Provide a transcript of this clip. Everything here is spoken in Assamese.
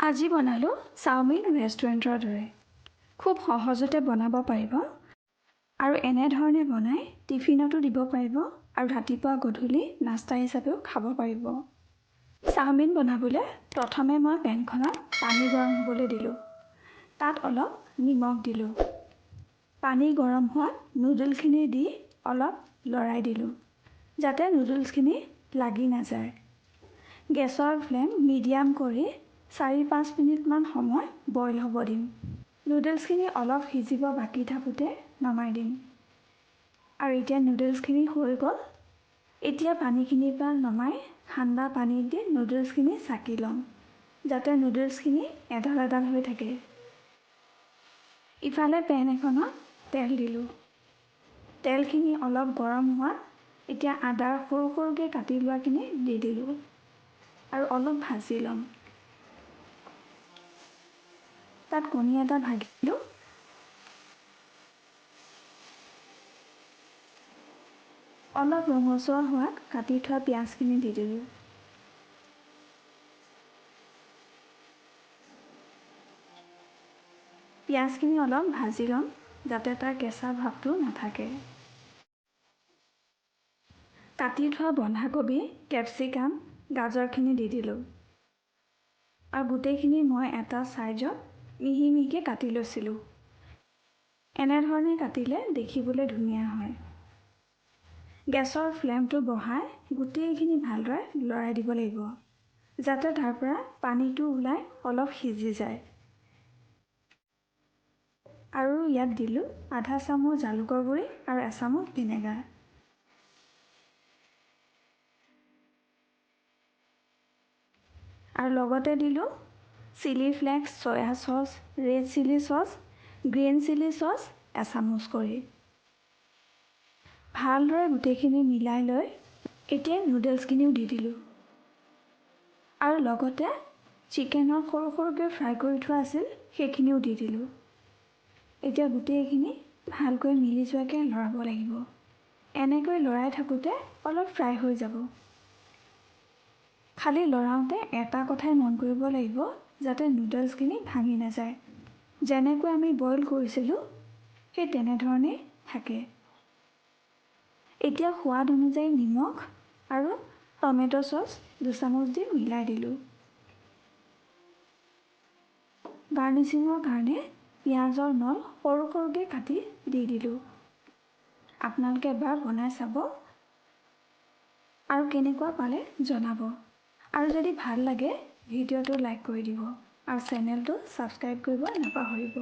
আজি বনালোঁ চাওমিন ৰেষ্টুৰেণ্টৰ দৰে। খুব সহজতে বনাব পাৰিব আৰু এনেধৰণে বনাই টিফিনতো দিব পাৰিব আৰু ৰাতিপুৱা গধূলি নাস্তা হিচাপেও খাব পাৰিব। চাওমিন বনাবলৈ প্ৰথমে মই পেনখনত পানী গৰম হ'বলৈ দিলোঁ। তাত অলপ নিমখ দিলোঁ। পানী গৰম হোৱাত নুডলছখিনি দি অলপ লৰাই দিলোঁ যাতে নুডলছখিনি লাগি নাযায়। গেছৰ ফ্লেম মিডিয়াম কৰি 4-5 মিনিটমান সময় বইল হ'ব দিম। নুডলছখিনি অলপ সিজিব বাকী থাকোঁতে নমাই দিম। আৰু এতিয়া নুডলছখিনি হৈ গ'ল। এতিয়া পানীখিনিৰ পৰা নমাই ঠাণ্ডা পানী দি নুডলছখিনি চাকি ল'ম যাতে নুডলছখিনি এডাল এডাল হৈ থাকে। ইফালে পেন এখনত তেল দিলোঁ। তেলখিনি অলপ গৰম হোৱাত এতিয়া আদা সৰু সৰুকৈ কাটি লোৱাখিনি দি দিলোঁ আৰু অলপ ভাজি ল'ম। তাত কণী এটা ভাগিলোঁ। অলপ ৰঙচুৱা হোৱাত কাটি থোৱা পিঁয়াজখিনি দি দিলোঁ। পিঁয়াজখিনি অলপ ভাজি ল'ম যাতে তাৰ কেঁচা ভাৱটো নাথাকে। কাটি থোৱা বন্ধাকবি, কেপচিকাম, গাজৰখিনি দি দিলোঁ। আৰু গোটেইখিনি মই এটা চাইজত মিহি মিহিকৈ কাটি লৈছিলোঁ। এনেধৰণে কাটিলে দেখিবলৈ ধুনীয়া হয়। গেছৰ ফ্লেমটো বঢ়াই গোটেইখিনি ভালদৰে লৰাই দিব লাগিব যাতে তাৰ পৰা পানীটো ওলাই অলপ সিজি যায়। আৰু ইয়াত দিলোঁ আধা চামুচ জালুকৰ গুড়ি আৰু এচামুচ ভিনেগাৰ। আৰু লগতে দিলোঁ chilli flakes, soya sauce, red chilli sauce, green chilli sauce এচামুচ কৰি। ভালদৰে গোটেইখিনি মিলাই লৈ এতিয়া নুডলছখিনিও দি দিলোঁ। আৰু লগতে চিকেনৰ সৰু সৰুকৈ ফ্ৰাই কৰি থোৱা আছিল সেইখিনিও দি দিলোঁ। এতিয়া গোটেইখিনি ভালকৈ মিলি যোৱাকৈ লৰাব লাগিব। এনেকৈ লৰাই থাকোঁতে অলপ ফ্ৰাই হৈ যাব। খালি লৰাওঁতে এটা কথাই মন কৰিব লাগিব যাতে নুডলছখিনি ভাঙি নাযায়। যেনেকৈ আমি বইল কৰিছিলোঁ সেই তেনেধৰণেই থাকে। এতিয়া সোৱাদ অনুযায়ী নিমখ আৰু টমেটো চচ 2 চামুচ দি মিলাই দিলোঁ। গাৰ্নিচিঙৰ কাৰণে পিঁয়াজৰ নল সৰু সৰুকৈ কাটি দি দিলোঁ। আপোনালোকে এবাৰ বনাই চাব আৰু কেনেকুৱা পালে জনাব। আৰু যদি ভাল লাগে ভিডিঅ'টো লাইক কৰি দিব আৰু চেনেলটো ছাবস্ক্ৰাইব কৰিব নাপাহৰিব।